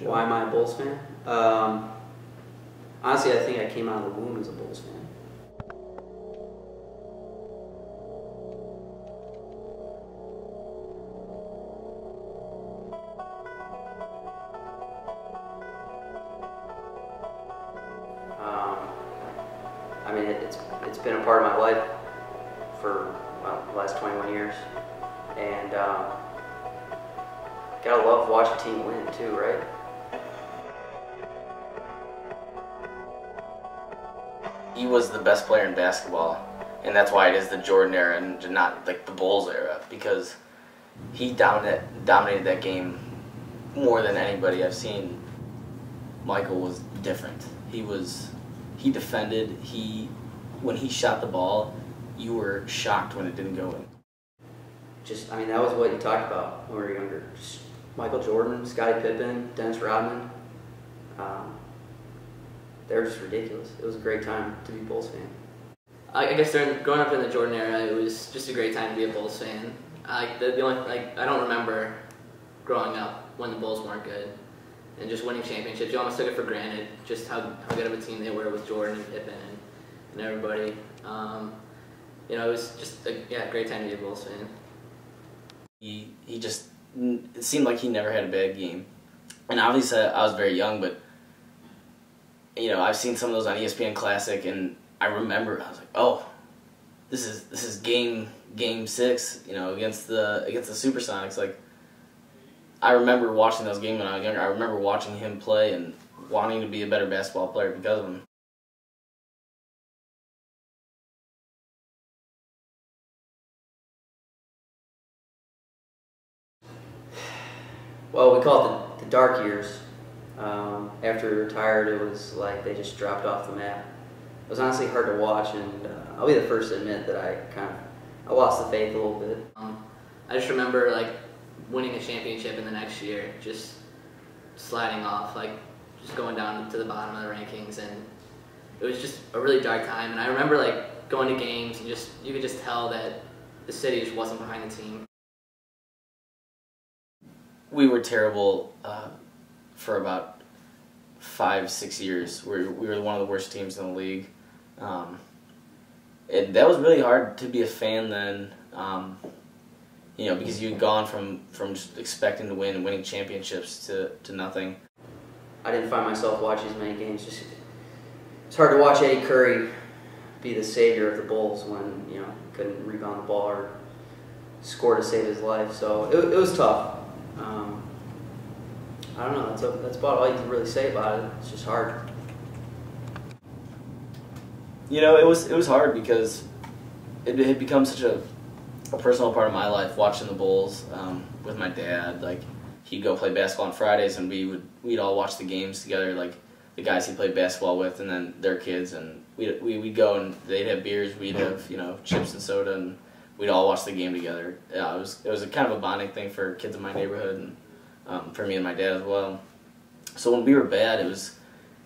Why am I a Bulls fan? Honestly, I think I came out of the womb as a Bulls fan. I mean, it's been a part of my life for the last 21 years, and gotta love watching a team win too, right? He was the best player in basketball, and that's why it is the Jordan era and not like the Bulls era, because he dominated that game more than anybody I've seen. Michael was different. He defended. When he shot the ball, you were shocked when it didn't go in. I mean, that was what you talked about when we were younger. Just Michael Jordan, Scottie Pippen, Dennis Rodman. They were just ridiculous. It was a great time to be a Bulls fan. I guess growing up in the Jordan era, it was just a great time to be a Bulls fan. I don't remember growing up when the Bulls weren't good and just winning championships. You almost took it for granted just how good of a team they were with Jordan and Pippen and everybody. It was just a great time to be a Bulls fan. It seemed like he never had a bad game, and obviously I was very young, but I've seen some of those on ESPN Classic, and I remember I was like, oh, this is game 6, against the Supersonics. Like, I remember watching those games when I was younger. I remember watching him play and wanting to be a better basketball player because of him. Well, we call it the dark years. After he retired, it was like they just dropped off the map. It was honestly hard to watch, and I'll be the first to admit that I lost the faith a little bit. I just remember winning a championship in the next year, just sliding off, just going down to the bottom of the rankings, and it was just a really dark time. And I remember going to games, and you could just tell that the city just wasn't behind the team. We were terrible for about 5-6 years. We were one of the worst teams in the league. That was really hard to be a fan then, because you'd gone from just expecting to win and winning championships to nothing. I didn't find myself watching as many games. It's hard to watch Eddie Curry be the savior of the Bulls when he couldn't rebound the ball or score to save his life. So it was tough. I don't know. That's about all you can really say about it. It's just hard. It was hard because it had become such a personal part of my life, watching the Bulls with my dad. He'd go play basketball on Fridays, and we'd all watch the games together, the guys he played basketball with, and then their kids, and we'd go and they'd have beers, we'd have chips and soda, and we'd all watch the game together. Yeah, it was a kind of a bonding thing for kids in my neighborhood, and for me and my dad as well. So when we were bad,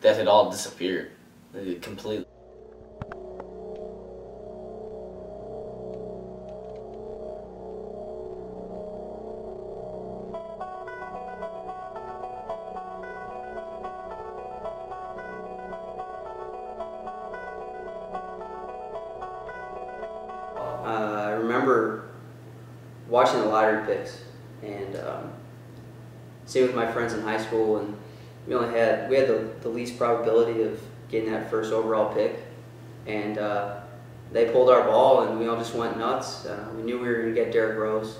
that had all disappeared completely. I remember watching the lottery picks, and same with my friends in high school, and we had the least probability of getting that first overall pick, and they pulled our ball, and we all just went nuts. We knew we were going to get Derrick Rose.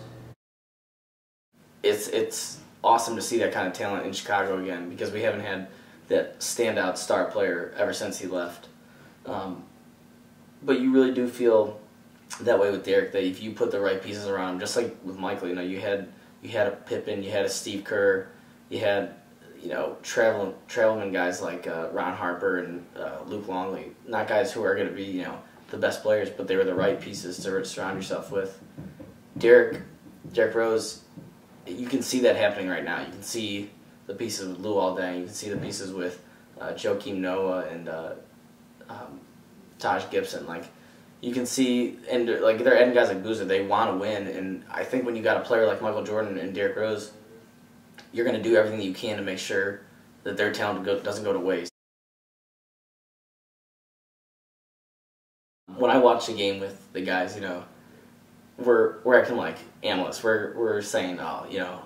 It's awesome to see that kind of talent in Chicago again, because we haven't had that standout star player ever since he left. But you really do feel that way with Derrick, that if you put the right pieces around him, just like with Michael, you had a Pippen, you had a Steve Kerr, you had travelman guys like Ron Harper and Luke Longley. Not guys who are going to be the best players, but they were the right pieces to surround yourself with. Derrick Rose, you can see that happening right now. You can see the pieces with Luol Deng. You can see the pieces with Joakim Noah and Taj Gibson. You can see, and they're adding guys like Boozer. They want to win, and I think when you got a player like Michael Jordan and Derrick Rose, you're going to do everything that you can to make sure that their talent doesn't go to waste. When I watch a game with the guys, you know, we're acting like analysts. We're saying, oh, you know,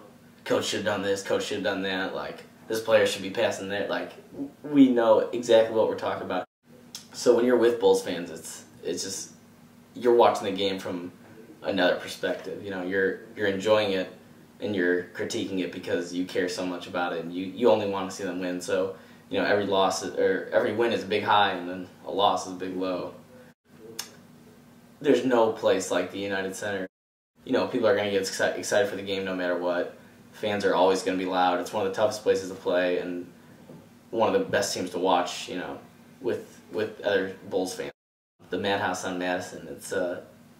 coach should have done this, coach should have done that, like this player should be passing that. Like, we know exactly what we're talking about. So when you're with Bulls fans, it's just, you're watching the game from another perspective. You know, you're enjoying it and you're critiquing it because you care so much about it and you only want to see them win. So, you know, every win is a big high and then a loss is a big low. There's no place like the United Center. You know, people are going to get excited for the game no matter what. Fans are always going to be loud. It's one of the toughest places to play and one of the best teams to watch, you know, with other Bulls fans. The Madhouse on Madison,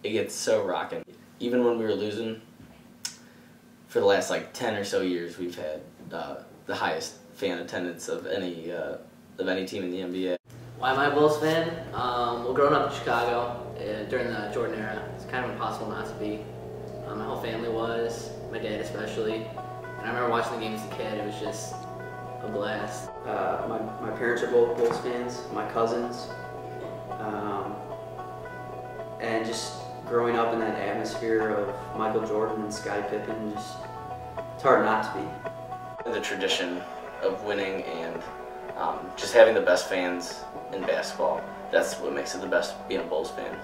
it gets so rocking. Even when we were losing, for the last like 10 or so years, we've had the highest fan attendance of any team in the NBA. Why am I a Bulls fan? Well, growing up in Chicago during the Jordan era, it's kind of impossible not to be. My whole family was, my dad especially. And I remember watching the game as a kid. It was just a blast. My parents are both Bulls fans, my cousins. And just growing up in that atmosphere of Michael Jordan and Scottie Pippen, it's hard not to be. The tradition of winning and just having the best fans in basketball, that's what makes it the best being a Bulls fan.